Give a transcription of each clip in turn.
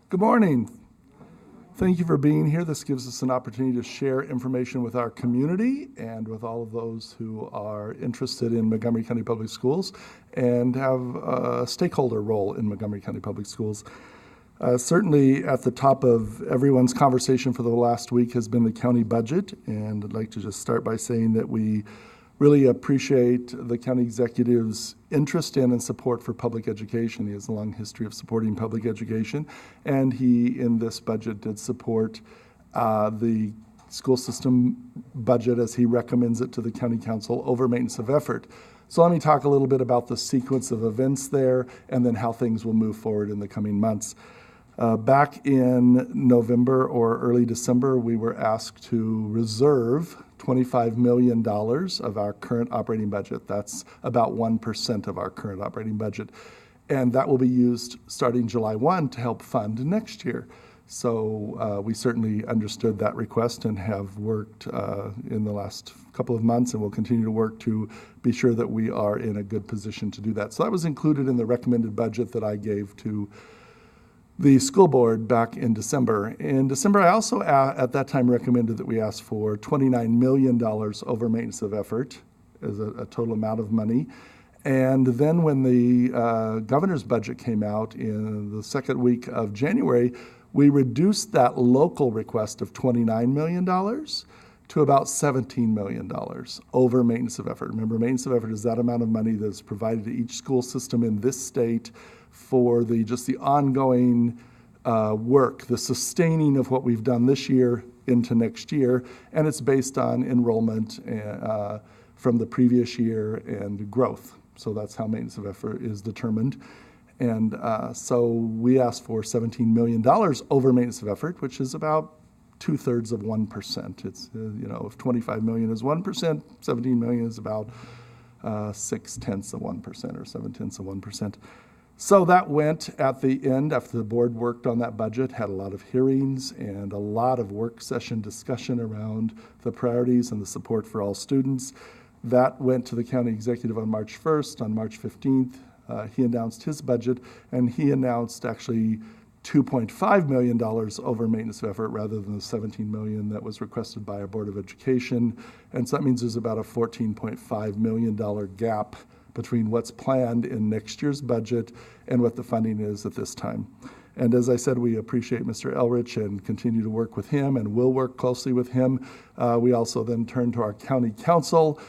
Good morning. Thank you for being here. This gives us an opportunity to share information with our community and with all of those who are interested in Montgomery County Public Schools and have a stakeholder role in Montgomery County Public Schools. Certainly at the top of everyone's conversation for the last week has been the county budget, and I'd like to just start by saying that we really appreciate the county executive's interest in and support for public education. He has a long history of supporting public education, and he, in this budget, did support the school system budget as he recommends it to the county council over maintenance of effort. So let me talk a little bit about the sequence of events there and then how things will move forward in the coming months. Back in November or early December, we were asked to reserve $25 million of our current operating budget. That's about 1% of our current operating budget. And that will be used starting July 1 to help fund next year. So we certainly understood that request and have worked in the last couple of months and will continue to work to be sure that we are in a good position to do that. So that was included in the recommended budget that I gave to the school board back in December. In December, I also at that time recommended that we ask for $29 million over maintenance of effort as a total amount of money. And then when the governor's budget came out in the second week of January, we reduced that local request of $29 million to about $17 million over maintenance of effort. Remember, maintenance of effort is that amount of money that's provided to each school system in this state for the ongoing work, the sustaining of what we've done this year into next year, and it's based on enrollment from the previous year and growth. So that's how maintenance of effort is determined. And so we asked for $17 million over maintenance of effort, which is about 2/3 of 1%. It's, if 25 million is 1%, 17 million is about 6/10 of 1% or 7/10 of 1%. So that went at the end after the board worked on that budget, had a lot of hearings and a lot of work session discussion around the priorities and the support for all students. That went to the county executive on March 1st. On March 15th, he announced his budget, and he announced actually $2.5 million over maintenance of effort rather than the $17 million that was requested by our Board of Education. And so that means there's about a $14.5 million gap between what's planned in next year's budget and what the funding is at this time. And as I said, we appreciate Mr. Elrich and continue to work with him and will work closely with him. We also then turn to our county council.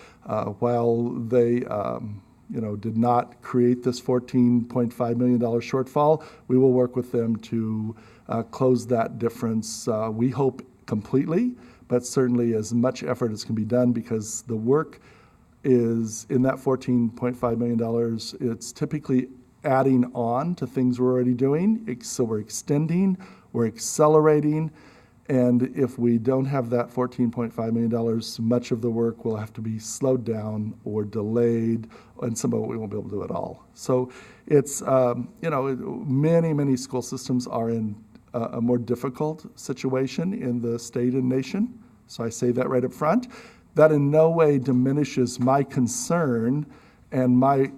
While they did not create this $14.5 million shortfall, we will work with them to close that difference, we hope completely, but certainly as much effort as can be done, because the work is in that $14.5 million. It's typically adding on to things we're already doing. So we're extending, we're accelerating, and if we don't have that $14.5 million, much of the work will have to be slowed down or delayed, and some of it we won't be able to do at all. So it's, many school systems are in a more difficult situation in the state and nation. So I say that right up front. That in no way diminishes my concern and my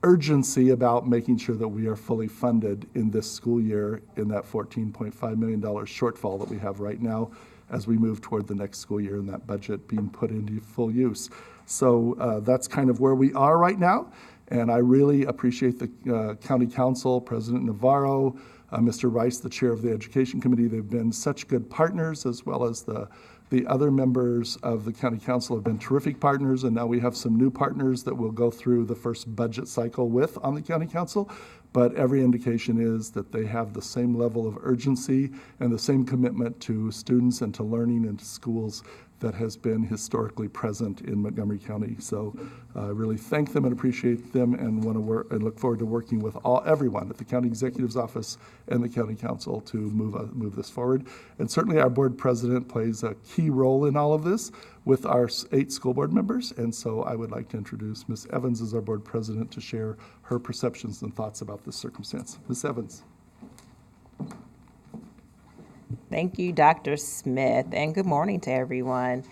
urgency about making sure that we are fully funded in this school year in that $14.5 million shortfall that we have right now as we move toward the next school year and that budget being put into full use. So that's kind of where we are right now. And I really appreciate the County Council, President Navarro, Mr. Rice, the chair of the Education Committee. They've been such good partners, as well as the other members of the County Council have been terrific partners, and now we have some new partners that we'll go through the first budget cycle with on the County Council. But every indication is that they have the same level of urgency and the same commitment to students and to learning and to schools that has been historically present in Montgomery County. So I really thank them and appreciate them, and want to work and look forward to working with everyone at the County Executive's Office and the County Council to move this forward. And certainly our board president plays a key role in all of this with our 8 school board members. And so I would like to introduce Ms. Evans as our board president to share her perceptions and thoughts about this circumstance. Ms. Evans. Thank you, Dr. Smith, and good morning to everyone.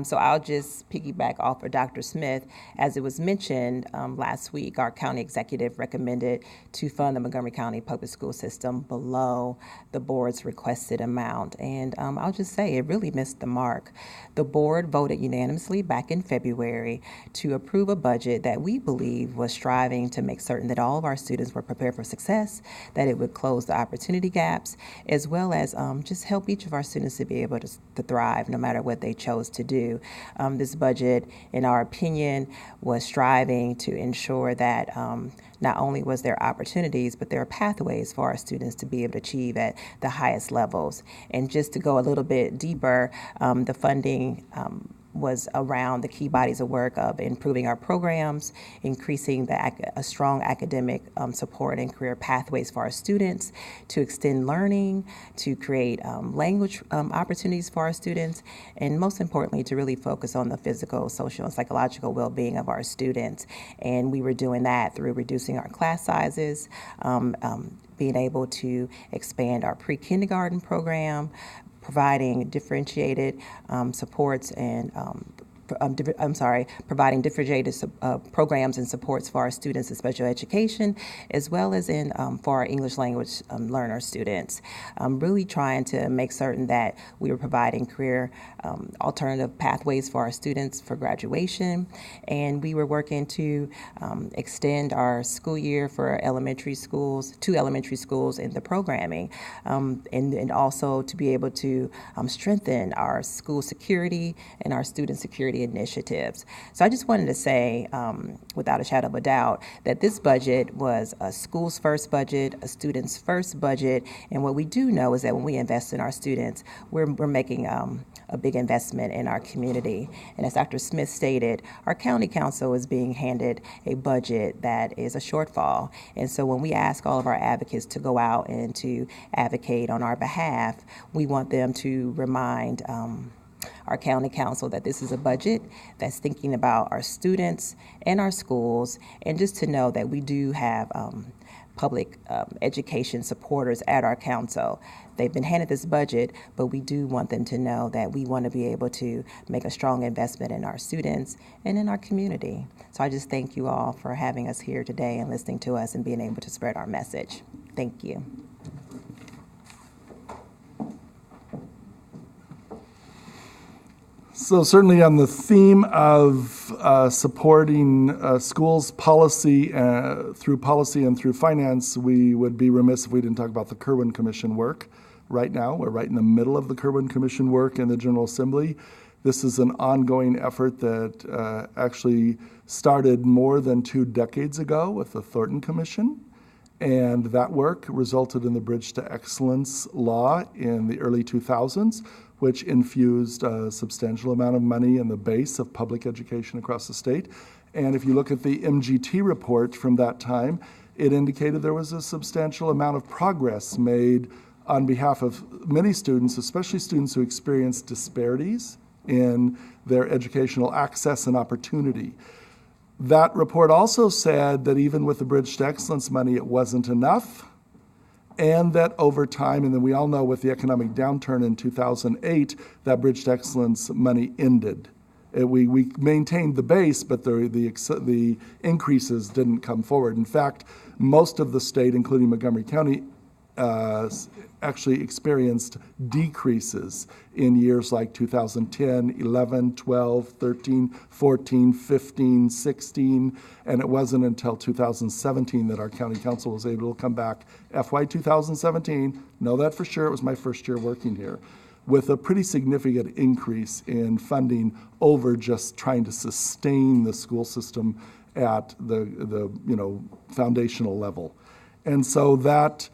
So I'll just piggyback off of Dr. Smith. As it was mentioned last week, our county executive recommended to fund the Montgomery County Public School System below the board's requested amount. And I'll just say it really missed the mark. The board voted unanimously back in February to approve a budget that we believe was striving to make certain that all of our students were prepared for success, that it would close the opportunity gaps, as well as just help each of our students to be able to thrive no matter what they chose to do. This budget, in our opinion, was striving to ensure that not only was there opportunities, but there are pathways for our students to be able to achieve at the highest levels. And just to go a little bit deeper, the funding was around the key bodies of work of improving our programs, increasing a strong academic support and career pathways for our students, to extend learning, to create language opportunities for our students, and most importantly, to really focus on the physical, social, and psychological well-being of our students. And we were doing that through reducing our class sizes, being able to expand our pre-kindergarten program, providing differentiated supports and providing differentiated programs and supports for our students in special education, as well as for our English language learner students. Really trying to make certain that we were providing career alternative pathways for our students for graduation, and we were working to extend our school year for elementary schools, 2 elementary schools in the programming, and also to be able to strengthen our school security and our student security initiatives. So I just wanted to say, without a shadow of a doubt, that this budget was a school's first budget, a student's first budget, and what we do know is that when we invest in our students, we're making a big investment in our community. And as Dr. Smith stated, our county council is being handed a budget that is a shortfall. And so when we ask all of our advocates to go out and to advocate on our behalf, we want them to remind our county council that this is a budget that's thinking about our students and our schools, and just to know that we do have public education supporters at our council. They've been handed this budget, but we do want them to know that we want to be able to make a strong investment in our students and in our community. So I just thank you all for having us here today and listening to us and being able to spread our message. Thank you. So certainly on the theme of supporting schools policy through policy and through finance, we would be remiss if we didn't talk about the Kirwan Commission work. Right now, we're right in the middle of the Kirwan Commission work in the General Assembly. This is an ongoing effort that actually started more than 2 decades ago with the Thornton Commission. And that work resulted in the Bridge to Excellence law in the early 2000s, which infused a substantial amount of money in the base of public education across the state. And if you look at the MGT report from that time, it indicated there was a substantial amount of progress made on behalf of many students, especially students who experienced disparities in their educational access and opportunity. That report also said that even with the Bridge to Excellence money, it wasn't enough, and that over time, and then we all know with the economic downturn in 2008, that Bridge to Excellence money ended. We maintained the base, but the increases didn't come forward. In fact, most of the state, including Montgomery County, actually experienced decreases in years like 2010, 11, 12, 13, 14, 15, 16, and it wasn't until 2017 that our county council was able to come back, FY 2017, know that for sure, it was my first year working here, with a pretty significant increase in funding over just trying to sustain the school system at the foundational level. And so that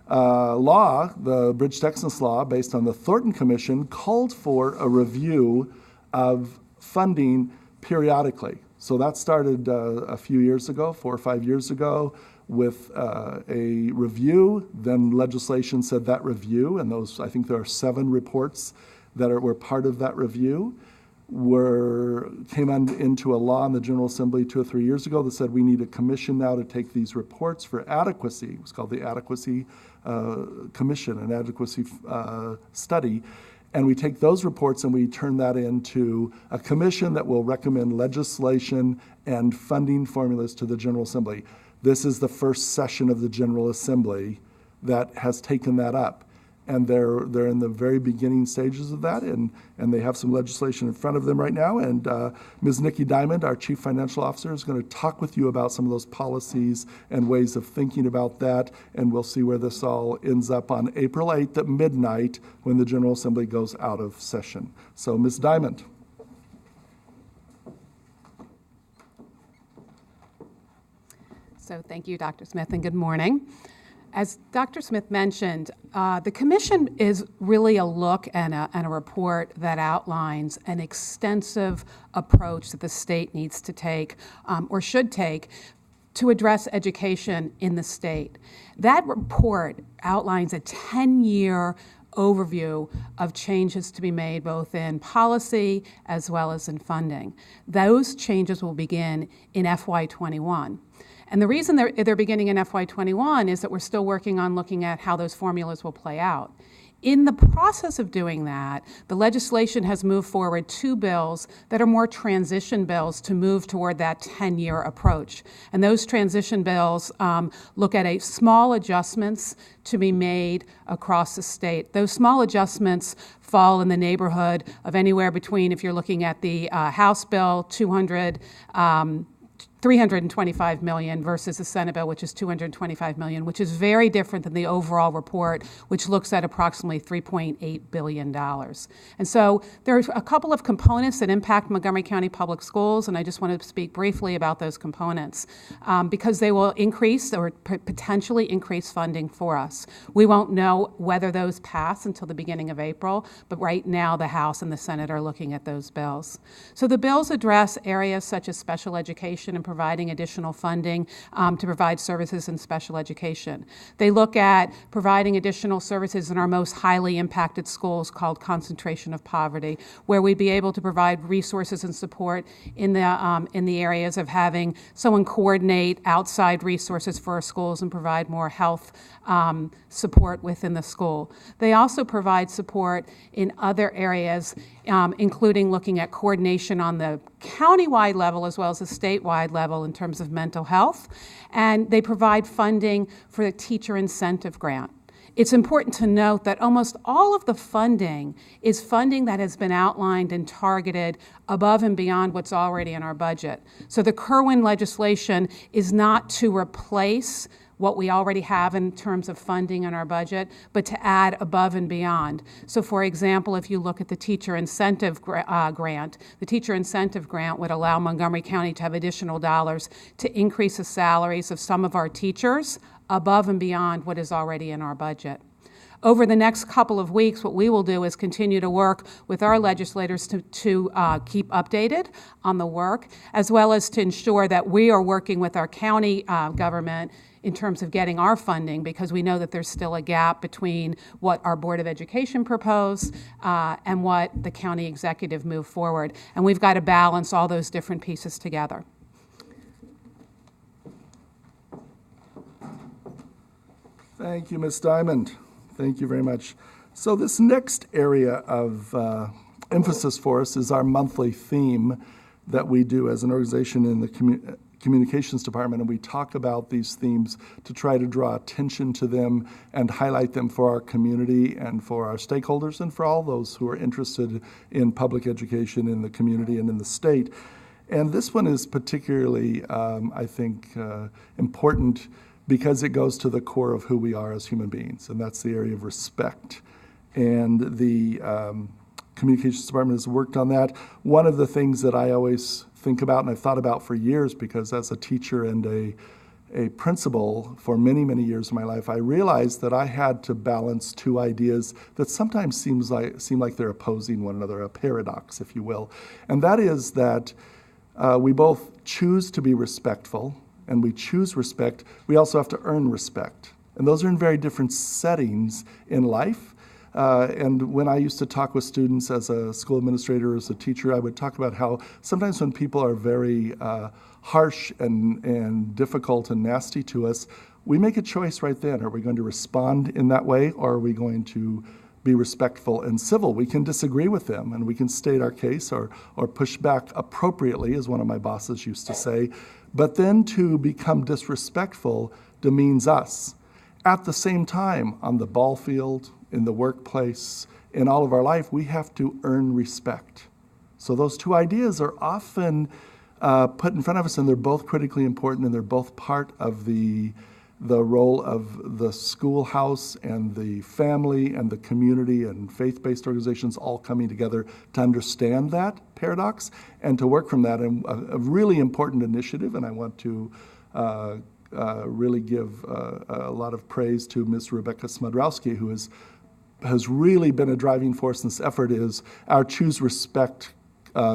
law, the Bridge to Excellence law, based on the Thornton Commission, called for a review of funding periodically. So that started a few years ago, 4 or 5 years ago, with a review. Then legislation said that review, and those, I think there are 7 reports that were part of that review, came into a law in the General Assembly 2 or 3 years ago that said we need a commission now to take these reports for adequacy. It was called the Adequacy Commission, an adequacy study. And we take those reports and we turn that into a commission that will recommend legislation and funding formulas to the General Assembly. This is the first session of the General Assembly that has taken that up. And they're in the very beginning stages of that, and they have some legislation in front of them right now. And Ms. Nikki Diamond, our Chief Financial Officer, is going to talk with you about some of those policies and ways of thinking about that, and we'll see where this all ends up on April 8th at midnight when the General Assembly goes out of session. So, Ms. Diamond. So thank you, Dr. Smith, and good morning. As Dr. Smith mentioned, the commission is really a look and a report that outlines an extensive approach that the state needs to take or should take to address education in the state. That report outlines a 10-year overview of changes to be made both in policy as well as in funding. Those changes will begin in FY21. And the reason they're beginning in FY21 is that we're still working on looking at how those formulas will play out. In the process of doing that, the legislation has moved forward 2 bills that are more transition bills to move toward that 10-year approach. And those transition bills look at small adjustments to be made across the state. Those small adjustments fall in the neighborhood of anywhere between, if you're looking at the House bill, 325 million versus the Senate bill, which is 225 million, which is very different than the overall report, which looks at approximately $3.8 billion. And so there are a couple of components that impact Montgomery County Public Schools, and I just want to speak briefly about those components because they will increase or potentially increase funding for us. We won't know whether those pass until the beginning of April, but right now the House and the Senate are looking at those bills. So the bills address areas such as special education and providing additional funding to provide services in special education. They look at providing additional services in our most highly impacted schools called concentration of poverty, where we'd be able to provide resources and support in the areas of having someone coordinate outside resources for our schools and provide more health support within the school. They also provide support in other areas, including looking at coordination on the county-wide level as well as the statewide level in terms of mental health. And they provide funding for the teacher incentive grant. It's important to note that almost all of the funding is funding that has been outlined and targeted above and beyond what's already in our budget. So the Kirwan legislation is not to replace what we already have in terms of funding in our budget, but to add above and beyond. So for example, if you look at the teacher incentive grant, the teacher incentive grant would allow Montgomery County to have additional dollars to increase the salaries of some of our teachers above and beyond what is already in our budget. Over the next couple of weeks, what we will do is continue to work with our legislators to keep updated on the work, as well as to ensure that we are working with our county government in terms of getting our funding, because we know that there's still a gap between what our Board of Education proposed and what the county executive moved forward. And we've got to balance all those different pieces together. Thank you, Ms. Diamond. Thank you very much. So this next area of emphasis for us is our monthly theme that we do as an organization in the communications department, and we talk about these themes to try to draw attention to them and highlight them for our community and for our stakeholders and for all those who are interested in public education in the community and in the state. And this one is particularly, I think, important because it goes to the core of who we are as human beings, and that's the area of respect. And the communications department has worked on that. One of the things that I always think about, and I've thought about for years, because as a teacher and a principal for many, many years of my life, I realized that I had to balance two ideas that sometimes seem like they're opposing one another, a paradox, if you will. And that is that we both choose to be respectful, and we choose respect. We also have to earn respect. And those are in very different settings in life. And when I used to talk with students as a school administrator, as a teacher, I would talk about how sometimes when people are very harsh and difficult and nasty to us, we make a choice right then. Are we going to respond in that way, or are we going to be respectful and civil. We can disagree with them and we can state our case or push back appropriately, as one of my bosses used to say. But then to become disrespectful demeans us. At the same time, on the ball field, in the workplace, in all of our life, we have to earn respect. So those two ideas are often put in front of us, and they're both critically important, and they're both part of the role of the schoolhouse and the family and the community and faith-based organizations all coming together to understand that paradox and to work from that. And a really important initiative, and I want to really give a lot of praise to Ms. Rebecca Smudrowski, who has really been a driving force in this effort, is our Choose Respect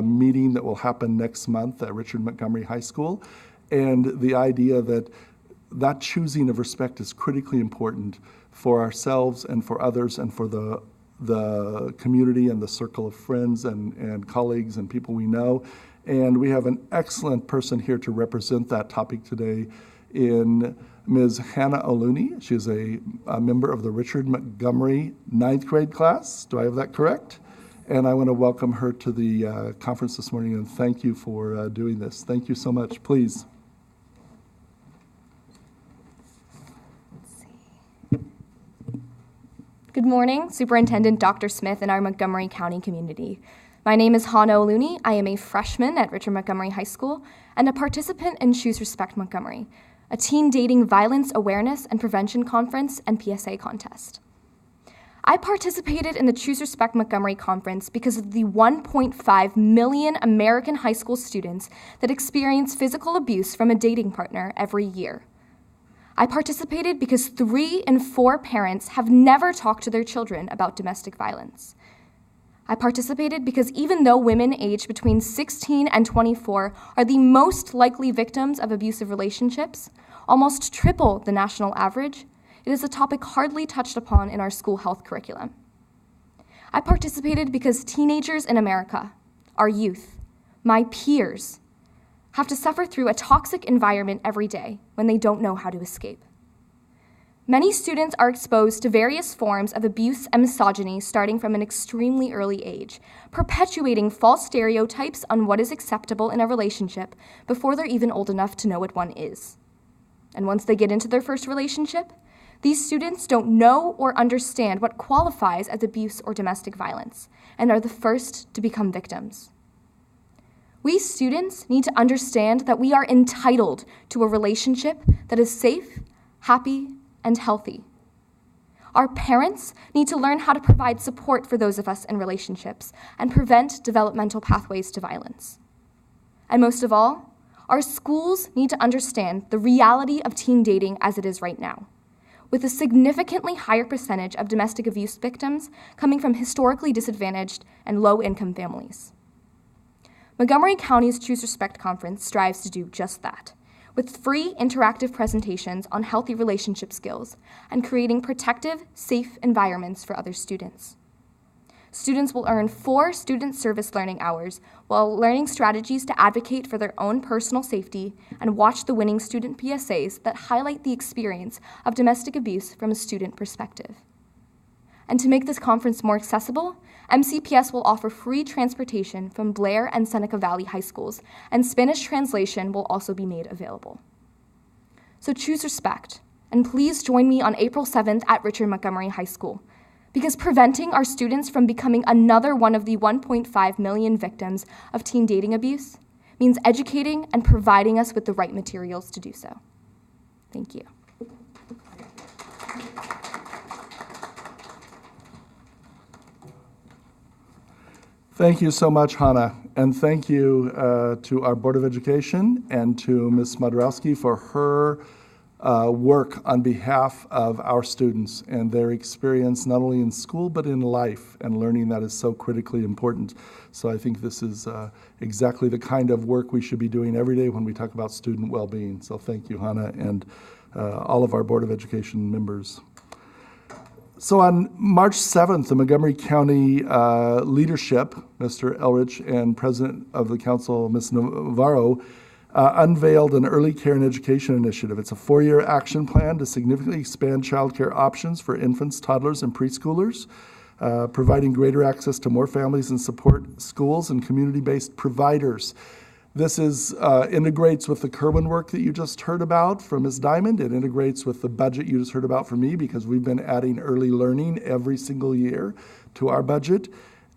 meeting that will happen next month at Richard Montgomery High School. And the idea that choosing of respect is critically important for ourselves and for others and for the community and the circle of friends and colleagues and people we know. And we have an excellent person here to represent that topic today in Ms. Hannah Oluni. She is a member of the Richard Montgomery 9th grade class. Do I have that correct? And I want to welcome her to the conference this morning and thank you for doing this. Thank you so much. Please. Good morning, Superintendent Dr. Smith and our Montgomery County community. My name is Hannah Oluni. I am a freshman at Richard Montgomery High School and a participant in Choose Respect Montgomery, a teen dating violence awareness and prevention conference and PSA contest. I participated in the Choose Respect Montgomery conference because of the 1.5 million American high school students that experience physical abuse from a dating partner every year. I participated because 3 in 4 parents have never talked to their children about domestic violence. I participated because even though women aged between 16 and 24 are the most likely victims of abusive relationships, almost triple the national average, it is a topic hardly touched upon in our school health curriculum. I participated because teenagers in America, our youth, my peers, have to suffer through a toxic environment every day when they don't know how to escape. Many students are exposed to various forms of abuse and misogyny starting from an extremely early age, perpetuating false stereotypes on what is acceptable in a relationship before they're even old enough to know what one is. And once they get into their first relationship, these students don't know or understand what qualifies as abuse or domestic violence and are the first to become victims. We students need to understand that we are entitled to a relationship that is safe, happy, and healthy. Our parents need to learn how to provide support for those of us in relationships and prevent developmental pathways to violence. And most of all, our schools need to understand the reality of teen dating as it is right now, with a significantly higher percentage of domestic abuse victims coming from historically disadvantaged and low-income families. Montgomery County's Choose Respect Conference strives to do just that, with free interactive presentations on healthy relationship skills and creating protective, safe environments for other students. Students will earn 4 student service learning hours while learning strategies to advocate for their own personal safety and watch the winning student PSAs that highlight the experience of domestic abuse from a student perspective. And to make this conference more accessible, MCPS will offer free transportation from Blair and Seneca Valley High Schools, and Spanish translation will also be made available. So choose respect, and please join me on April 7th at Richard Montgomery High School, because preventing our students from becoming another one of the 1.5 million victims of teen dating abuse means educating and providing us with the right materials to do so. Thank you. Thank you so much, Hannah, and thank you to our Board of Education and to Ms. Smudrowski for her work on behalf of our students and their experience not only in school but in life, and learning that is so critically important. So I think this is exactly the kind of work we should be doing every day when we talk about student well-being. So thank you, Hannah, and all of our Board of Education members. So on March 7th, the Montgomery County leadership, Mr. Elrich, and President of the Council, Ms. Navarro, unveiled an early care and education initiative. It's a 4-year action plan to significantly expand child care options for infants, toddlers, and preschoolers. providing greater access to more families and support schools and community-based providers. This integrates with the Kirwan work that you just heard about from Ms. Diamond. It integrates with the budget you just heard about from me, because we've been adding early learning every single year to our budget.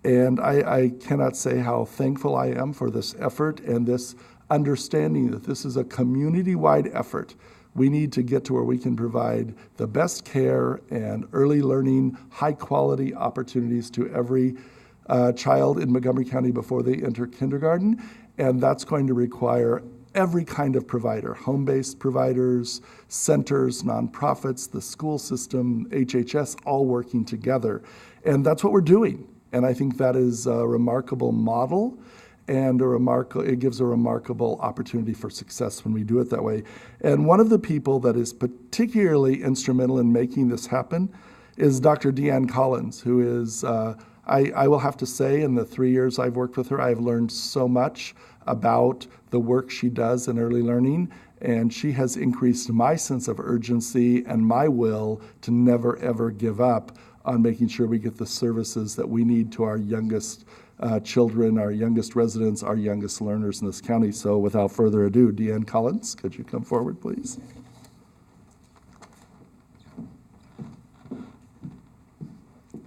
And I cannot say how thankful I am for this effort and this understanding that this is a community-wide effort. We need to get to where we can provide the best care and early learning, high-quality opportunities to every child in Montgomery County before they enter kindergarten. And that's going to require every kind of provider, home-based providers, centers, nonprofits, the school system, HHS, all working together. And that's what we're doing. And I think that is a remarkable model, and it gives a remarkable opportunity for success when we do it that way. And one of the people that is particularly instrumental in making this happen is Dr. Diane Collins, who is, I will have to say, in the 3 years I've worked with her, I've learned so much about the work she does in early learning, and she has increased my sense of urgency and my will to never, ever give up on making sure we get the services that we need to our youngest children, our youngest residents, our youngest learners in this county. So without further ado, Diane Collins, could you come forward, please?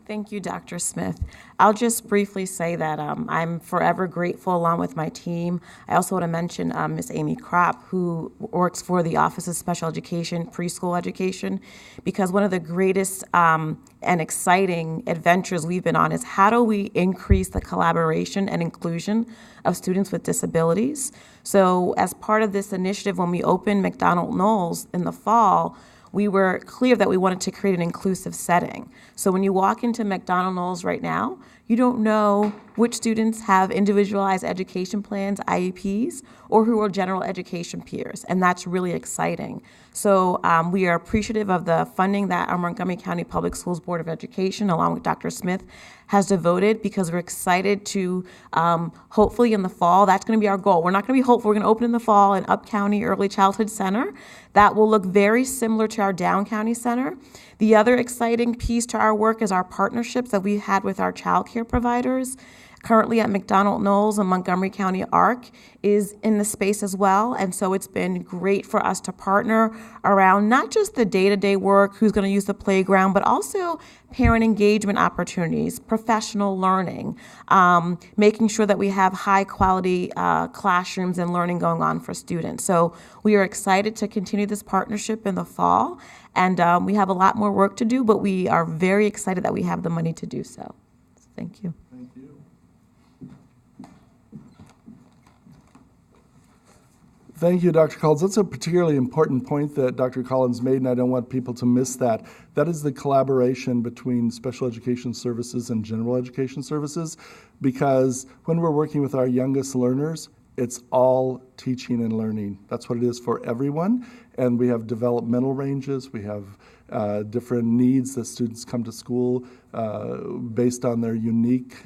Thank you, Dr. Smith. I'll just briefly say that I'm forever grateful along with my team. I also want to mention Ms. Amy Kropp, who works for the Office of Special Education, Preschool Education, because one of the greatest and exciting adventures we've been on is how do we increase the collaboration and inclusion of students with disabilities. So as part of this initiative, when we opened McDonald Knowles in the fall, we were clear that we wanted to create an inclusive setting. So when you walk into McDonald Knowles right now, you don't know which students have individualized education plans, IEPs, or who are general education peers, and that's really exciting. So we are appreciative of the funding that our Montgomery County Public Schools Board of Education, along with Dr. Smith, has devoted, because we're excited to hopefully in the fall, that's going to be our goal. We're not going to be hopeful. We're going to open in the fall an Up County Early Childhood Center that will look very similar to our Down County Center. The other exciting piece to our work is our partnerships that we've had with our child care providers. Currently at McDonald Knowles and Montgomery County ARC is in the space as well. And so it's been great for us to partner around not just the day-to-day work, who's going to use the playground, but also parent engagement opportunities, professional learning, making sure that we have high-quality classrooms and learning going on for students. So we are excited to continue this partnership in the fall. And we have a lot more work to do, but we are very excited that we have the money to do so. Thank you. Thank you. Thank you, Dr. Collins. That's a particularly important point that Dr. Collins made, and I don't want people to miss that. That is the collaboration between special education services and general education services, because when we're working with our youngest learners, it's all teaching and learning. That's what it is for everyone. And we have developmental ranges. We have different needs that students come to school based on their unique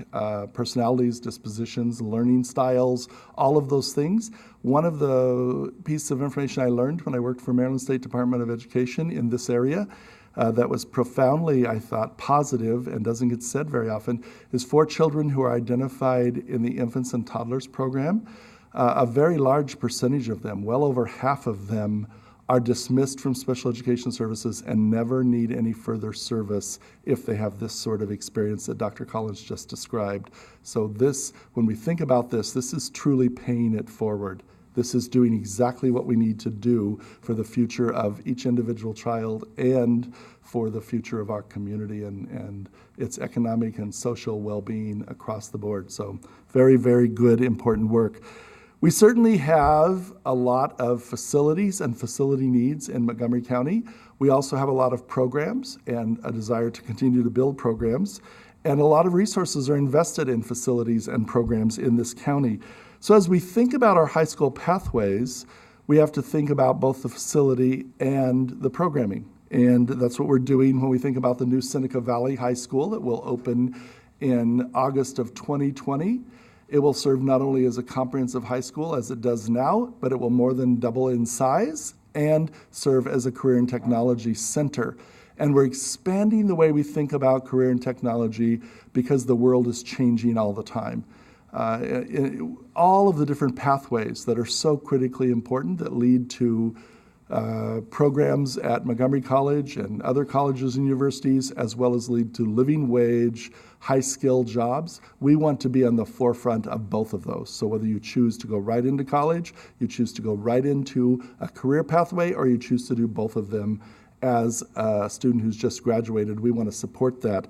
personalities, dispositions, learning styles, all of those things. One of the pieces of information I learned when I worked for Maryland State Department of Education in this area that was profoundly, I thought, positive and doesn't get said very often is for children who are identified in the infants and toddlers program. A very large percentage of them, well over half of them, are dismissed from special education services and never need any further service if they have this sort of experience that Dr. Collins just described. So this, when we think about this, this is truly paying it forward. This is doing exactly what we need to do for the future of each individual child and for the future of our community and its economic and social well-being across the board. So very, very good, important work. We certainly have a lot of facilities and facility needs in Montgomery County. We also have a lot of programs and a desire to continue to build programs. And a lot of resources are invested in facilities and programs in this county. So as we think about our high school pathways, we have to think about both the facility and the programming. And that's what we're doing when we think about the new Seneca Valley High School that will open in August of 2020. It will serve not only as a comprehensive high school as it does now, but it will more than double in size and serve as a career and technology center. And we're expanding the way we think about career and technology because the world is changing all the time. All of the different pathways that are so critically important that lead to programs at Montgomery College and other colleges and universities, as well as lead to living wage, high-skilled jobs. We want to be on the forefront of both of those. So whether you choose to go right into college, you choose to go right into a career pathway, or you choose to do both of them as a student who's just graduated, we want to support that.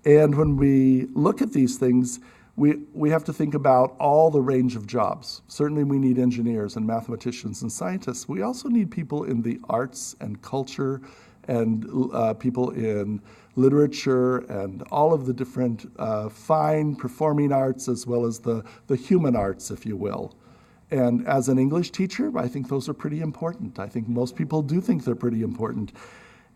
And when we look at these things, we have to think about all the range of jobs. Certainly we need engineers and mathematicians and scientists. We also need people in the arts and culture and people in literature and all of the different fine performing arts, as well as the human arts, if you will. And as an English teacher, I think those are pretty important. I think most people do think they're pretty important.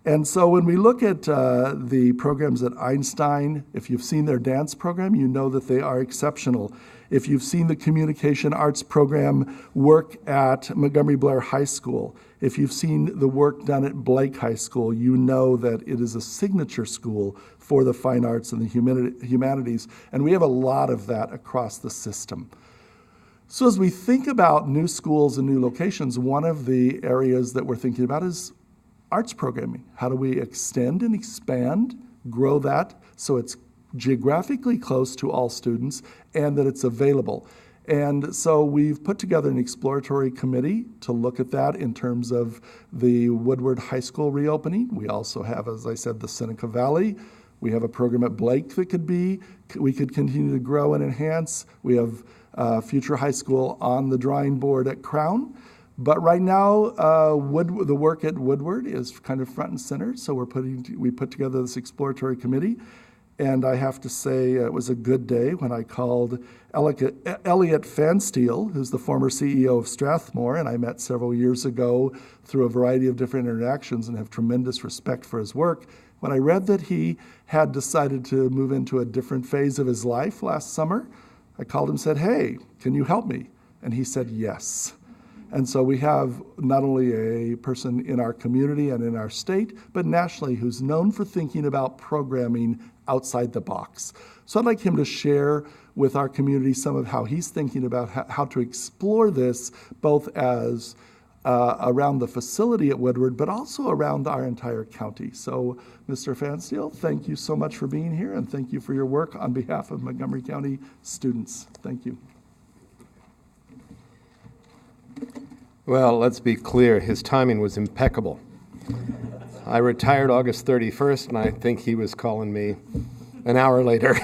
And so when we look at the programs at Einstein, if you've seen their dance program, you know that they are exceptional. If you've seen the communication arts program work at Montgomery Blair High School, if you've seen the work done at Blake High School, you know that it is a signature school for the fine arts and the humanities. And we have a lot of that across the system. So as we think about new schools and new locations, one of the areas that we're thinking about is arts programming. How do we extend and expand, grow that so it's geographically close to all students and that it's available? And so we've put together an exploratory committee to look at that in terms of the Woodward High School reopening. We also have, as I said, the Seneca Valley. We have a program at Blake that we could continue to grow and enhance. We have future high school on the drawing board at Crown. But right now, the work at Woodward is kind of front and center. So we put together this exploratory committee. And I have to say it was a good day when I called Elliot Fansteel, who's the former CEO of Strathmore, and I met several years ago through a variety of different interactions and have tremendous respect for his work. When I read that he had decided to move into a different phase of his life last summer, I called him and said, "Hey, can you help me?" And he said yes. And so we have not only a person in our community and in our state, but nationally who's known for thinking about programming outside the box. So I'd like him to share with our community some of how he's thinking about how to explore this, both as around the facility at Woodward, but also around our entire county. So Mr. Fansteel, thank you so much for being here, and thank you for your work on behalf of Montgomery County students. Thank you. Well, let's be clear, his timing was impeccable. I retired August 31st, and I think he was calling me an hour later.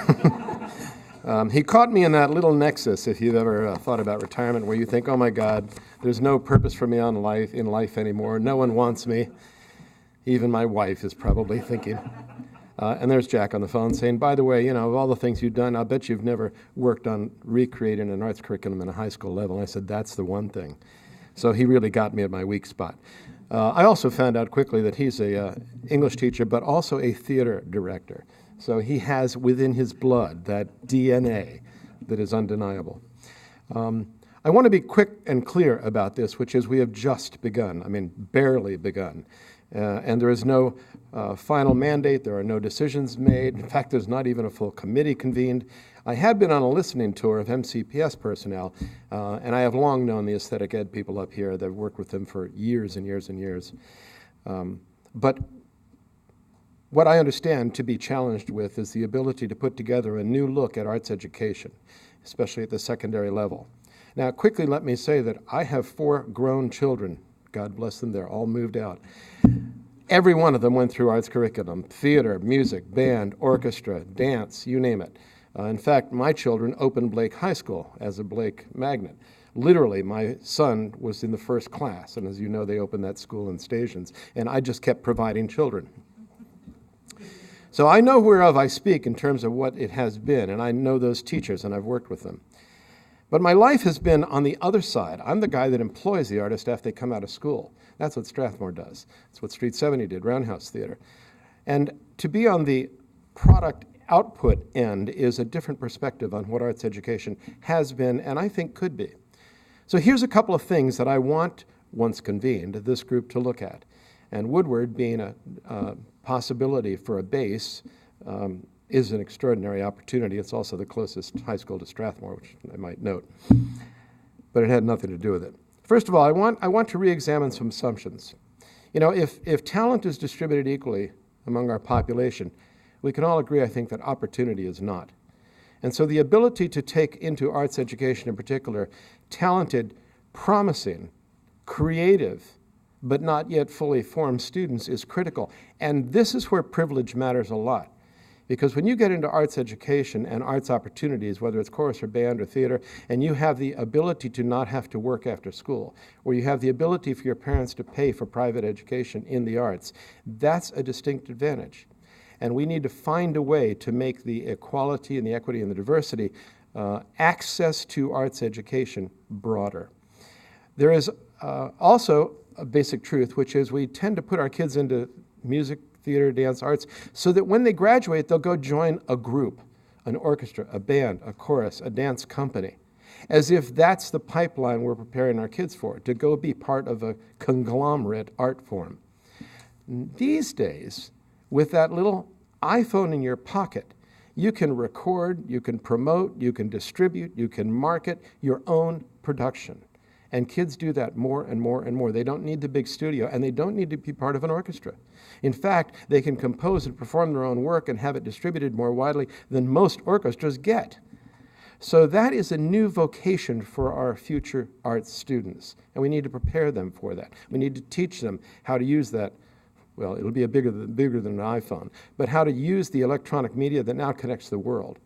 He caught me in that little nexus, if you've ever thought about retirement, where you think, oh my God, there's no purpose for me in life anymore. No one wants me. Even my wife is probably thinking. And there's Jack on the phone saying, by the way, of all the things you've done, I'll bet you've never worked on recreating an arts curriculum in a high school level. And I said, that's the one thing. So he really got me at my weak spot. I also found out quickly that he's an English teacher, but also a theater director. So he has within his blood that DNA that is undeniable. I want to be quick and clear about this, which is we have just begun, barely begun. And there is no final mandate. There are no decisions made. In fact, there's not even a full committee convened. I have been on a listening tour of MCPS personnel, and I have long known the aesthetic ed people up here that have worked with them for years and years and years. But what I understand to be challenged with is the ability to put together a new look at arts education, especially at the secondary level. Now, quickly let me say that I have 4 grown children. God bless them, they're all moved out. Every one of them went through arts curriculum, theater, music, band, orchestra, dance, you name it. In fact, my children opened Blake High School as a Blake magnet. Literally, my son was in the first class, and as you know, they opened that school in Stations, and I just kept providing children. So I know whereof I speak in terms of what it has been, and I know those teachers, and I've worked with them. But my life has been on the other side. I'm the guy that employs the artists after they come out of school. That's what Strathmore does. That's what Street 70 did, Roundhouse Theater. And to be on the product output end is a different perspective on what arts education has been and I think could be. So here's a couple of things that I want, once convened, this group to look at. And Woodward, being a possibility for a base is an extraordinary opportunity. It's also the closest high school to Strathmore, which I might note. But it had nothing to do with it. First of all, I want to re-examine some assumptions. You know, if talent is distributed equally among our population, we can all agree, I think, that opportunity is not. And so the ability to take into arts education in particular talented, promising, creative, but not yet fully formed students is critical. And this is where privilege matters a lot. Because when you get into arts education and arts opportunities, whether it's chorus or band or theater, and you have the ability to not have to work after school, or you have the ability for your parents to pay for private education in the arts, that's a distinct advantage. And we need to find a way to make the equality and the equity and the diversity access to arts education broader. There is also a basic truth, which is we tend to put our kids into music, theater, dance, arts, so that when they graduate, they'll go join a group, an orchestra, a band, a chorus, a dance company, as if that's the pipeline we're preparing our kids for, to go be part of a conglomerate art form. These days, with that little iPhone in your pocket, you can record, you can promote, you can distribute, you can market your own production. And kids do that more and more and more. They don't need the big studio, and they don't need to be part of an orchestra. In fact, they can compose and perform their own work and have it distributed more widely than most orchestras get. So that is a new vocation for our future arts students, and we need to prepare them for that. We need to teach them how to use that. Well, it'll be bigger than an iPhone, but how to use the electronic media that now connects the world.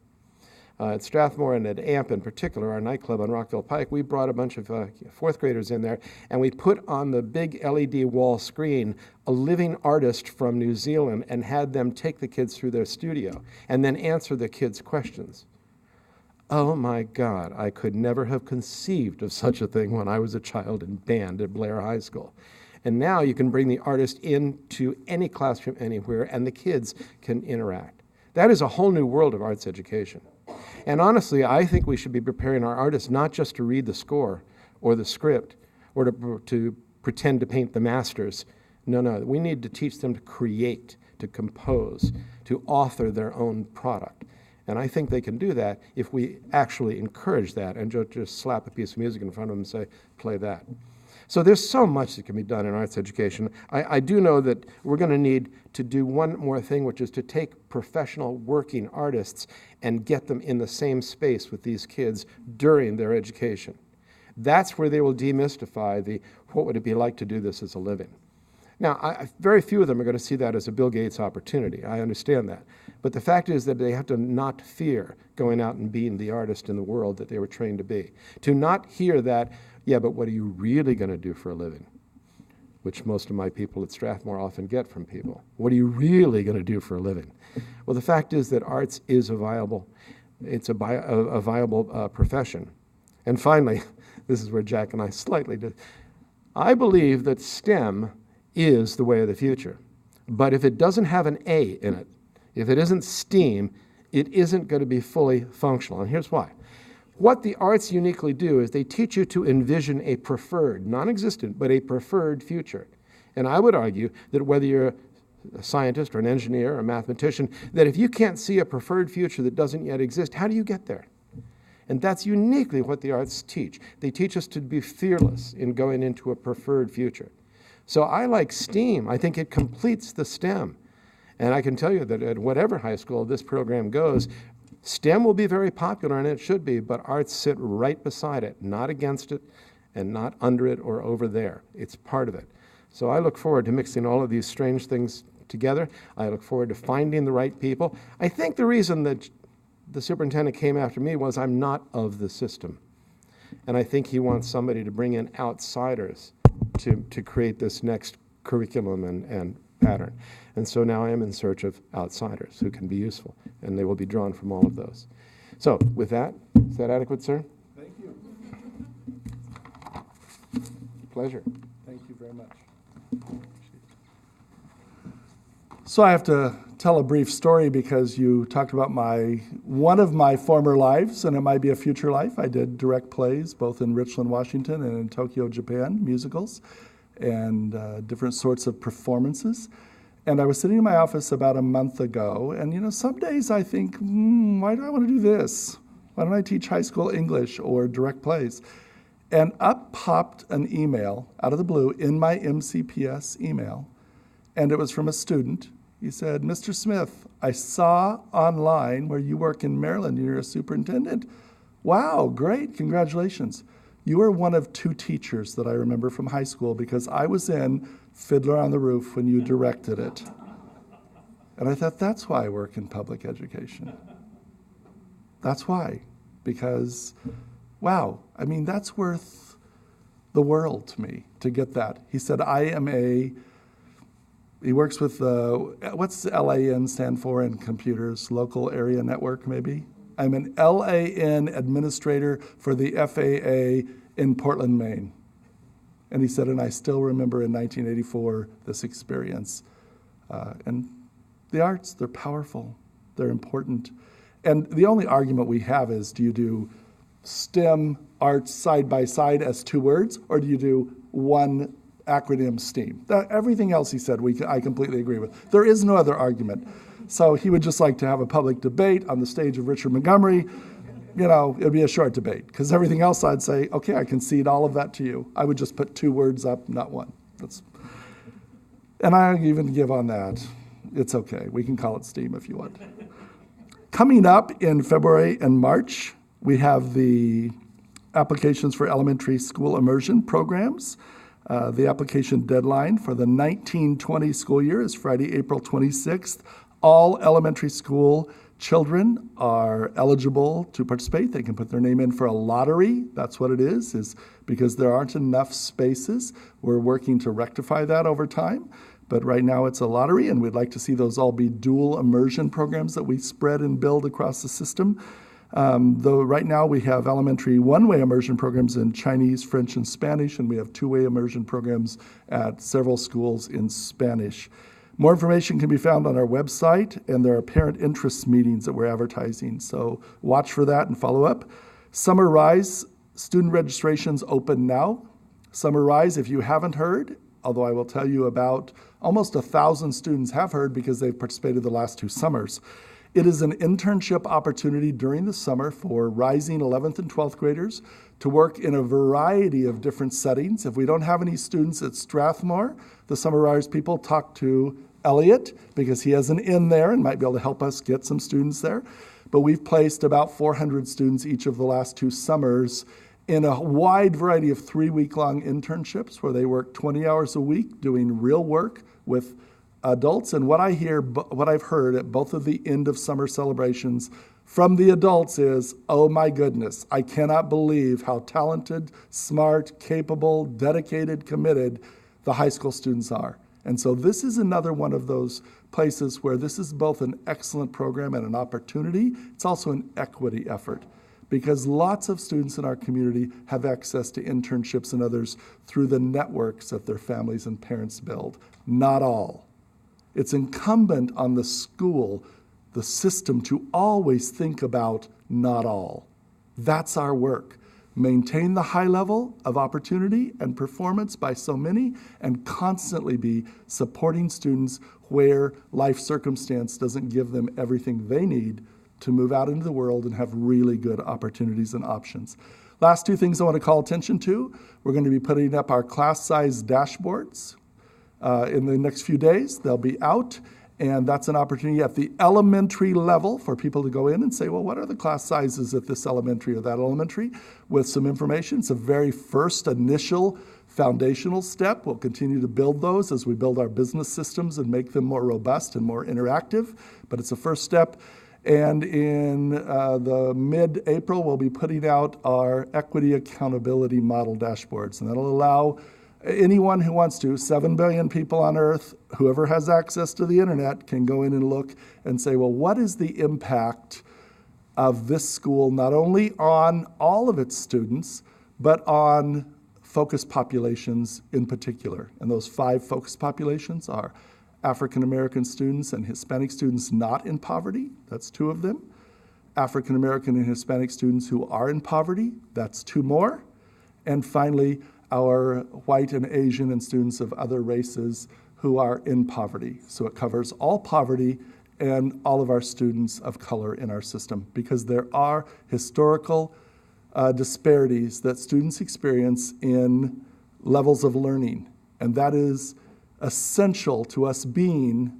At Strathmore and at AMP in particular, our nightclub on Rockville Pike, we brought a bunch of fourth graders in there, and we put on the big LED wall screen a living artist from New Zealand and had them take the kids through their studio and then answer the kids' questions. Oh my God, I could never have conceived of such a thing when I was a child in band at Blair High School. And now you can bring the artist into any classroom anywhere, and the kids can interact. That is a whole new world of arts education. And honestly, I think we should be preparing our artists not just to read the score or the script or to pretend to paint the masters. No, we need to teach them to create, to compose, to author their own product. And I think they can do that if we actually encourage that and just slap a piece of music in front of them and say, play that. So there's so much that can be done in arts education. I do know that we're going to need to do one more thing, which is to take professional working artists and get them in the same space with these kids during their education. That's where they will demystify the, what would it be like to do this as a living? Now, very few of them are going to see that as a Bill Gates opportunity. I understand that. But the fact is that they have to not fear going out and being the artist in the world that they were trained to be. To not hear that, yeah, but what are you really going to do for a living? Which most of my people at Strathmore often get from people. What are you really going to do for a living? Well, the fact is that arts is a viable profession. And finally, this is where Jack and I slightly did. I believe that STEM is the way of the future. But if it doesn't have an A in it, if it isn't STEAM, it isn't going to be fully functional. And here's why. What the arts uniquely do is they teach you to envision a preferred, non-existent, but a preferred future. And I would argue that whether you're a scientist or an engineer or a mathematician, that if you can't see a preferred future that doesn't yet exist, how do you get there? And that's uniquely what the arts teach. They teach us to be fearless in going into a preferred future. So I like STEAM. I think it completes the STEM. And I can tell you that at whatever high school this program goes, STEM will be very popular, and it should be, but arts sit right beside it, not against it, and not under it or over there. It's part of it. So I look forward to mixing all of these strange things together. I look forward to finding the right people. I think the reason that the superintendent came after me was I'm not of the system. And I think he wants somebody to bring in outsiders to create this next curriculum and pattern. And so now I am in search of outsiders who can be useful, and they will be drawn from all of those. So with that, is that adequate, sir? Thank you. Pleasure. Thank you very much. So I have to tell a brief story because you talked about one of my former lives, and it might be a future life. I did direct plays both in Richland, Washington and in Tokyo, Japan, musicals, and different sorts of performances. And I was sitting in my office about a month ago, and some days I think, why do I want to do this? Why don't I teach high school English or direct plays? And up popped an email out of the blue in my MCPS email, and it was from a student. He said, Mr. Smith, I saw online where you work in Maryland, you're a superintendent. Wow, great, congratulations. You are one of 2 teachers that I remember from high school because I was in Fiddler on the Roof when you directed it. And I thought, that's why I work in public education. That's why, because, wow, that's worth the world to me to get that. He said, he works with, what's LAN stand for in computers? Local Area Network, maybe? I'm an LAN administrator for the FAA in Portland, Maine. And he said, and I still remember in 1984 this experience. And the arts, they're powerful, they're important. And the only argument we have is, do you do STEM, arts side by side as 2 words, or do you do one acronym STEAM? Everything else he said, I completely agree with. There is no other argument. So he would just like to have a public debate on the stage of Richard Montgomery. It'd be a short debate, because everything else I'd say, okay, I concede all of that to you. I would just put 2 words up, not one. And I even give on that. It's okay. We can call it STEAM if you want. Coming up in February and March, we have the applications for elementary school immersion programs. The application deadline for the 1920 school year is Friday, April 26th. All elementary school children are eligible to participate. They can put their name in for a lottery. That's what it is because there aren't enough spaces. We're working to rectify that over time. But right now it's a lottery, and we'd like to see those all be dual immersion programs that we spread and build across the system. Though right now we have elementary one-way immersion programs in Chinese, French, and Spanish, and we have 2-way immersion programs at several schools in Spanish. More information can be found on our website, and there are parent interest meetings that we're advertising, so watch for that and follow up. Summer Rise student registrations open now. Summer Rise, if you haven't heard, although I will tell you about almost 1,000 students have heard because they've participated the last 2 summers. It is an internship opportunity during the summer for rising 11th and 12th graders to work in a variety of different settings. If we don't have any students at Strathmore, the Summer Rise people talk to Elliot because he has an in there and might be able to help us get some students there. But we've placed about 400 students each of the last 2 summers in a wide variety of 3-week-long internships where they work 20 hours a week doing real work with adults. And what I've heard at both of the end of summer celebrations from the adults is, oh my goodness, I cannot believe how talented, smart, capable, dedicated, committed the high school students are. And so this is another one of those places where this is both an excellent program and an opportunity. It's also an equity effort, because lots of students in our community have access to internships and others through the networks that their families and parents build. Not all. It's incumbent on the school, the system, to always think about not all. That's our work. Maintain the high level of opportunity and performance by so many, and constantly be supporting students where life circumstance doesn't give them everything they need to move out into the world and have really good opportunities and options. Last 2 things I want to call attention to. We're going to be putting up our class size dashboards in the next few days. They'll be out, and that's an opportunity at the elementary level for people to go in and say, well, what are the class sizes at this elementary or that elementary, with some information. It's a very first initial foundational step. We'll continue to build those as we build our business systems and make them more robust and more interactive, but it's a first step. And in the mid-April, we'll be putting out our equity accountability model dashboards, and that'll allow anyone who wants to, 7 billion people on Earth, whoever has access to the internet can go in and look and say, well, what is the impact of this school, not only on all of its students, but on focus populations in particular. And those 5 focus populations are African American students and Hispanic students not in poverty, that's 2 of them. African American and Hispanic students who are in poverty, that's 2 more. And finally, our white and Asian and students of other races who are in poverty. So it covers all poverty and all of our students of color in our system, because there are historical disparities that students experience in levels of learning. And that is essential to us being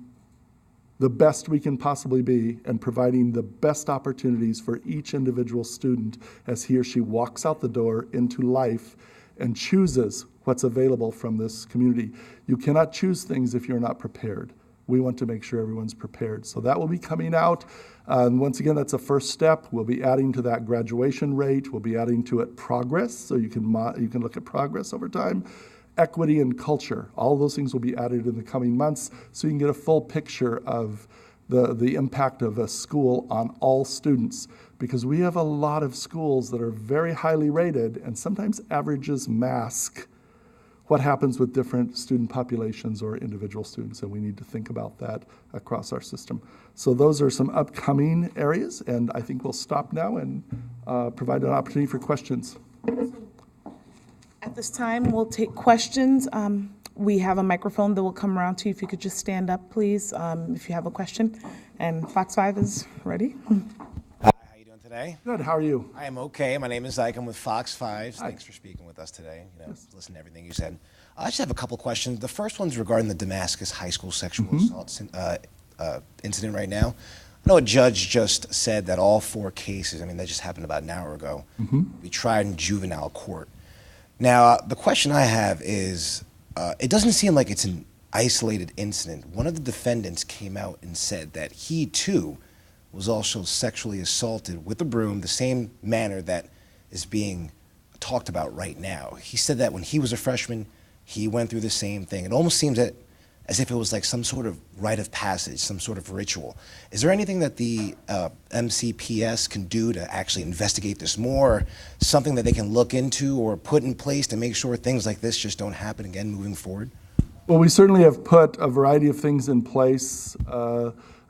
the best we can possibly be and providing the best opportunities for each individual student as he or she walks out the door into life and chooses what's available from this community. You cannot choose things if you're not prepared. We want to make sure everyone's prepared. So that will be coming out. And once again, that's a first step. We'll be adding to that graduation rate. We'll be adding to it progress, so you can look at progress over time. Equity and culture, all those things will be added in the coming months, so you can get a full picture of the impact of a school on all students. Because we have a lot of schools that are very highly rated, and sometimes averages mask what happens with different student populations or individual students, and we need to think about that across our system. So those are some upcoming areas, and I think we'll stop now and provide an opportunity for questions. At this time, we'll take questions. We have a microphone that will come around to you. If you could just stand up, please, if you have a question. And Fox 5 is ready. Hi, how you doing today? Good, how are you? I am okay. My name is Ike. I'm with Fox 5. Thanks for speaking with us today. Listen to everything you said. I just have a couple questions. The first one's regarding the Damascus High School sexual assault incident right now. I know a judge just said that all 4 cases, that just happened about an hour ago, be tried in juvenile court. Now, the question I have is, it doesn't seem like it's an isolated incident. One of the defendants came out and said that he, too, was also sexually assaulted with a broom, the same manner that is being talked about right now. He said that when he was a freshman, he went through the same thing. It almost seems that as if it was like some sort of rite of passage, some sort of ritual. Is there anything that the MCPS can do to actually investigate this more, something that they can look into or put in place to make sure things like this just don't happen again moving forward? Well, we certainly have put a variety of things in place.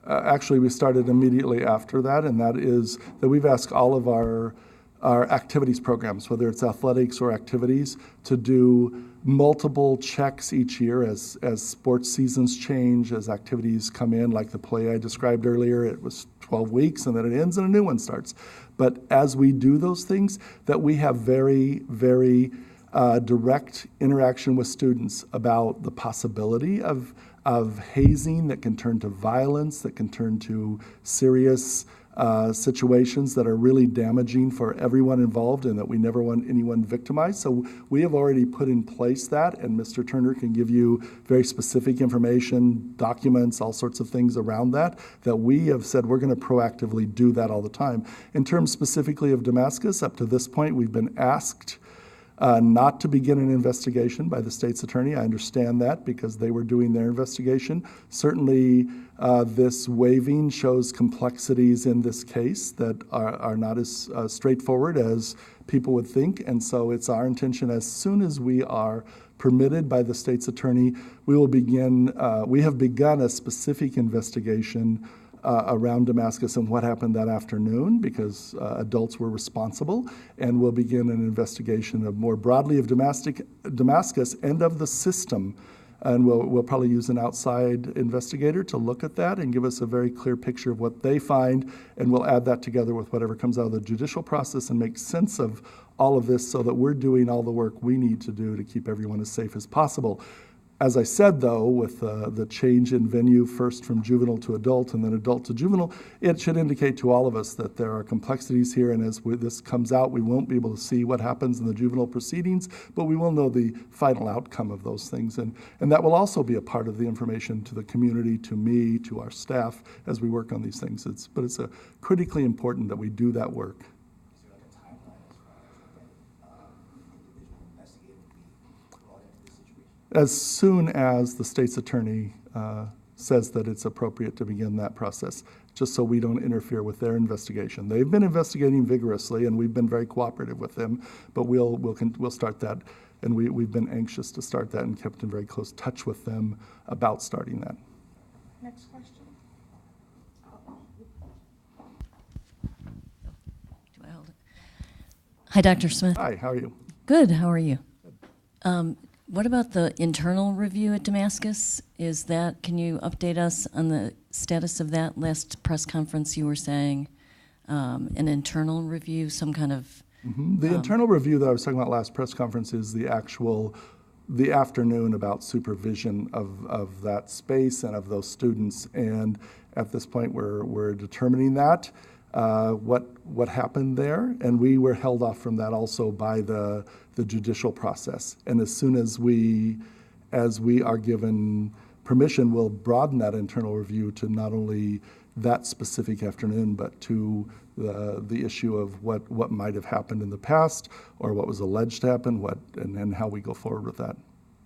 Actually, we started immediately after that, and that is that we've asked all of our activities programs, whether it's athletics or activities, to do multiple checks each year as sports seasons change, as activities come in, like the play I described earlier. It was 12 weeks and then it ends and a new one starts. But as we do those things, that we have very, very direct interaction with students about the possibility of hazing that can turn to violence, that can turn to serious situations that are really damaging for everyone involved, and that we never want anyone victimized. So we have already put in place that, and Mr. Turner can give you very specific information, documents, all sorts of things around that we have said we're going to proactively do that all the time. In terms specifically of Damascus, up to this point, we've been asked not to begin an investigation by the state's attorney. I understand that because they were doing their investigation. Certainly, this waiving shows complexities in this case that are not as straightforward as people would think. And so it's our intention, as soon as we are permitted by the state's attorney, we will begin, we have begun a specific investigation around Damascus and what happened that afternoon, because adults were responsible, and we'll begin an investigation of more broadly of Damascus and of the system. And we'll probably use an outside investigator to look at that and give us a very clear picture of what they find, and we'll add that together with whatever comes out of the judicial process and make sense of all of this so that we're doing all the work we need to do to keep everyone as safe as possible. As I said, though, with the change in venue, first from juvenile to adult and then adult to juvenile, it should indicate to all of us that there are complexities here, and as this comes out, we won't be able to see what happens in the juvenile proceedings, but we will know the final outcome of those things, and that will also be a part of the information to the community, to me, to our staff, as we work on these things. But it's critically important that we do that work. As soon as the state's attorney says that it's appropriate to begin that process, just so we don't interfere with their investigation. They've been investigating vigorously, and we've been very cooperative with them, but we'll start that, and we've been anxious to start that and kept in very close touch with them about starting that. Next question. Do I hold it? Hi, Dr. Smith. Hi, how are you? Good. How are you? What about the internal review at Damascus? Can you update us on the status of that? Last press conference you were saying an internal review, some kind of... The internal review that I was talking about last press conference is the afternoon about supervision of that space and of those students. And at this point, we're determining that, what happened there. And we were held off from that also by the judicial process. And as soon as we are given permission, we'll broaden that internal review to not only that specific afternoon, but to the issue of what might have happened in the past or what was alleged to happen, and how we go forward with that.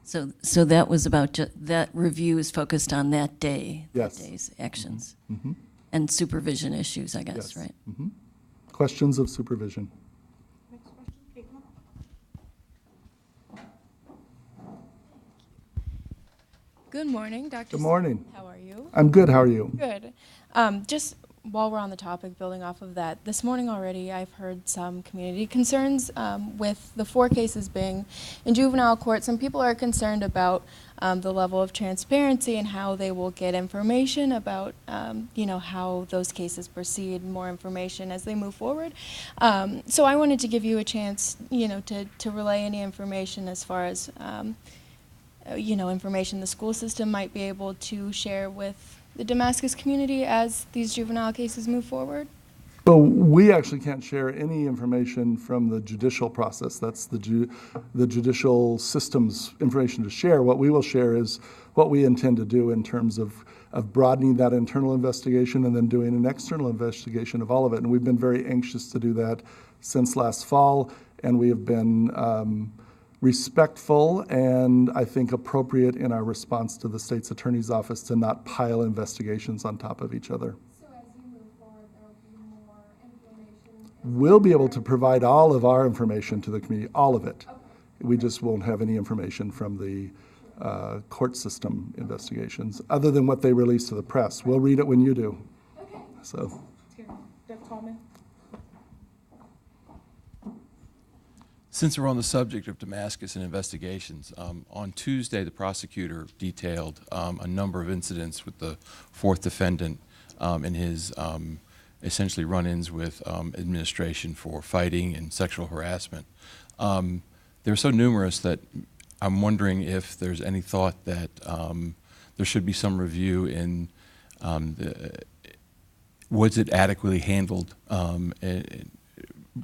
So that was about that review is focused on that day, Yes. that day's actions, Mm-hmm. and supervision issues, I guess, Yes. right? Mm-hmm. Questions of supervision. Next question, Kate, come up. Good morning, Dr. Good morning. How are you? I'm good. How are you? Good. Just while we're on the topic, building off of that, this morning already I've heard some community concerns with the 4 cases being in juvenile court. Some people are concerned about the level of transparency and how they will get information about, how those cases proceed, more information as they move forward. So I wanted to give you a chance, to relay any information as far as, information the school system might be able to share with the Damascus community as these juvenile cases move forward? So we actually can't share any information from the judicial process. That's the judicial system's information to share. What we will share is what we intend to do in terms of broadening that internal investigation and then doing an external investigation of all of it. And we've been very anxious to do that since last fall, and we have been respectful and I think appropriate in our response to the state's attorney's office to not pile investigations on top of each other. So as you move forward, there will be more information? We'll be able to provide all of our information to the community, all of it. We just won't have any information from the court system investigations other than what they release to the press. We'll read it when you do. Okay. So. Deb Coleman. Since we're on the subject of Damascus and investigations, on Tuesday the prosecutor detailed a number of incidents with the 4th defendant in his essentially run-ins with administration for fighting and sexual harassment. They're so numerous that I'm wondering if there's any thought that there should be some review in was it adequately handled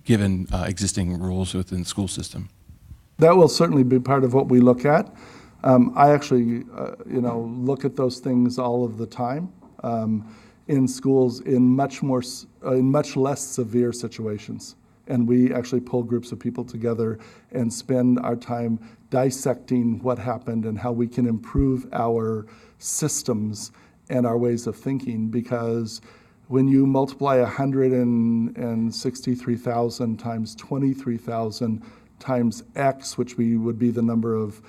given existing rules within the school system? That will certainly be part of what we look at. I actually, look at those things all of the time in schools in much less severe situations. And we actually pull groups of people together and spend our time dissecting what happened and how we can improve our systems and our ways of thinking, because when you multiply 163,000 times 23,000 times X, which would be the number of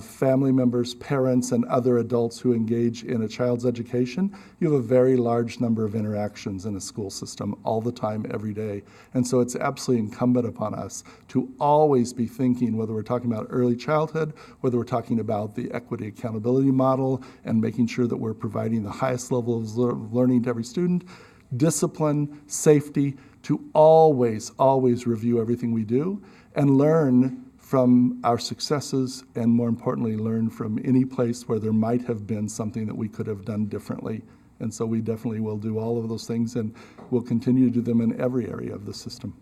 family members, parents, and other adults who engage in a child's education, you have a very large number of interactions in a school system all the time, every day. And so it's absolutely incumbent upon us to always be thinking, whether we're talking about early childhood, whether we're talking about the equity accountability model and making sure that we're providing the highest level of learning to every student, discipline, safety, to always review everything we do and learn from our successes, and more importantly, learn from any place where there might have been something that we could have done differently. And so we definitely will do all of those things, and we'll continue to do them in every area of the system.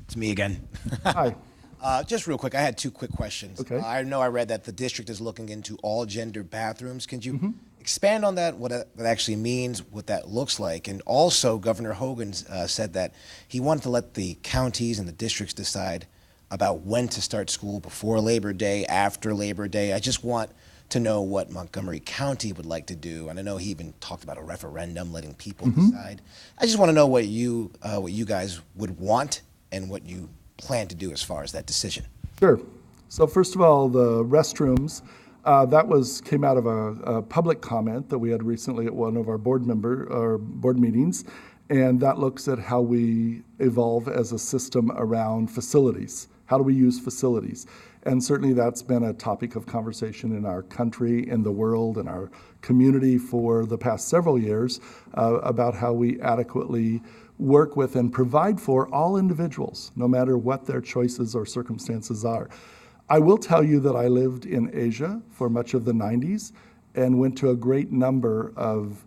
It's me again. Hi. Just real quick, I had 2 quick questions. Okay. I know I read that the district is looking into all gender bathrooms. Can you expand on that, what that actually means, what that looks like? And also, Governor Hogan said that he wanted to let the counties and the districts decide about when to start school, before Labor Day, after Labor Day. I just want to know what Montgomery County would like to do. And I know he even talked about a referendum, letting people decide. I just want to know what you guys would want and what you plan to do as far as that decision. Sure. So first of all, the restrooms, that came out of a public comment that we had recently at one of our board meetings, and that looks at how we evolve as a system around facilities, How do we use facilities? And certainly that's been a topic of conversation in our country, in the world, in our community for the past several years about how we adequately work with and provide for all individuals, no matter what their choices or circumstances are. I will tell you that I lived in Asia for much of the 90s and went to a great number of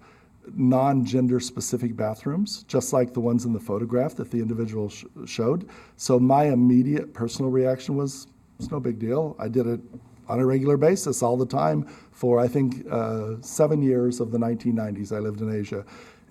non-gender specific bathrooms, just like the ones in the photograph that the individual showed. So my immediate personal reaction was, it's no big deal. I did it on a regular basis all the time for, I think, 7 years of the 1990s I lived in Asia.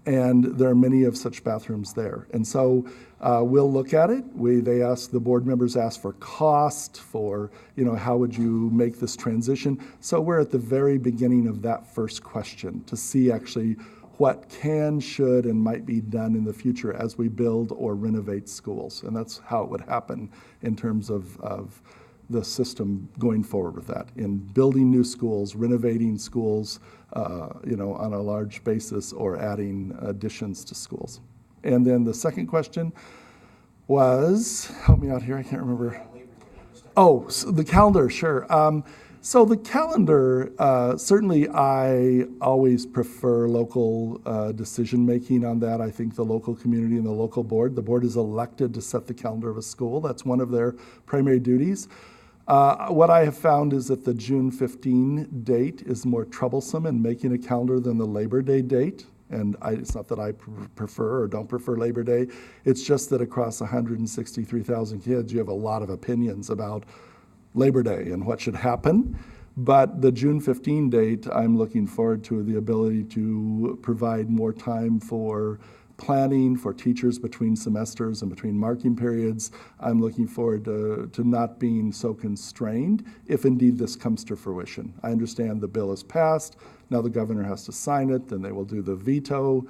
And there are many of such bathrooms there. And so we'll look at it. The board members ask for cost, for, how would you make this transition? So we're at the very beginning of that first question to see actually what can, should, and might be done in the future as we build or renovate schools. And that's how it would happen in terms of the system going forward with that, in building new schools, renovating schools, on a large basis, or adding additions to schools. And then the second question was, help me out here, I can't remember. Oh, so the calendar, sure. So the calendar, certainly I always prefer local decision-making on that. I think the local community and the local board, the board is elected to set the calendar of a school. That's one of their primary duties. What I have found is that the June 15 date is more troublesome in making a calendar than the Labor Day date. And it's not that I prefer or don't prefer Labor Day. It's just that across 163,000 kids, you have a lot of opinions about Labor Day and what should happen. But the June 15 date, I'm looking forward to the ability to provide more time for planning for teachers between semesters and between marking periods. I'm looking forward to not being so constrained if indeed this comes to fruition. I understand the bill is passed. Now the governor has to sign it. Then they will do the veto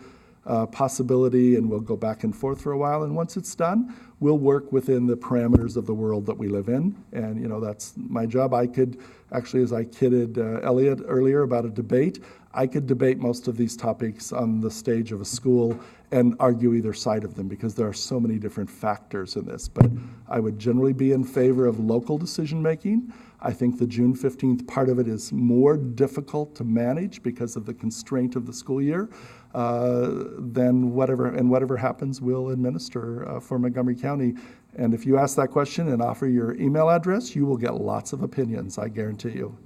possibility, and we'll go back and forth for a while. And once it's done, we'll work within the parameters of the world that we live in. And that's my job. I could actually, as I kidded Elliot earlier about a debate, I could debate most of these topics on the stage of a school and argue either side of them because there are so many different factors in this. But I would generally be in favor of local decision making. I think the June 15th part of it is more difficult to manage because of the constraint of the school year than whatever happens, we'll administer for Montgomery County. And if you ask that question and offer your email address, you will get lots of opinions, I guarantee you.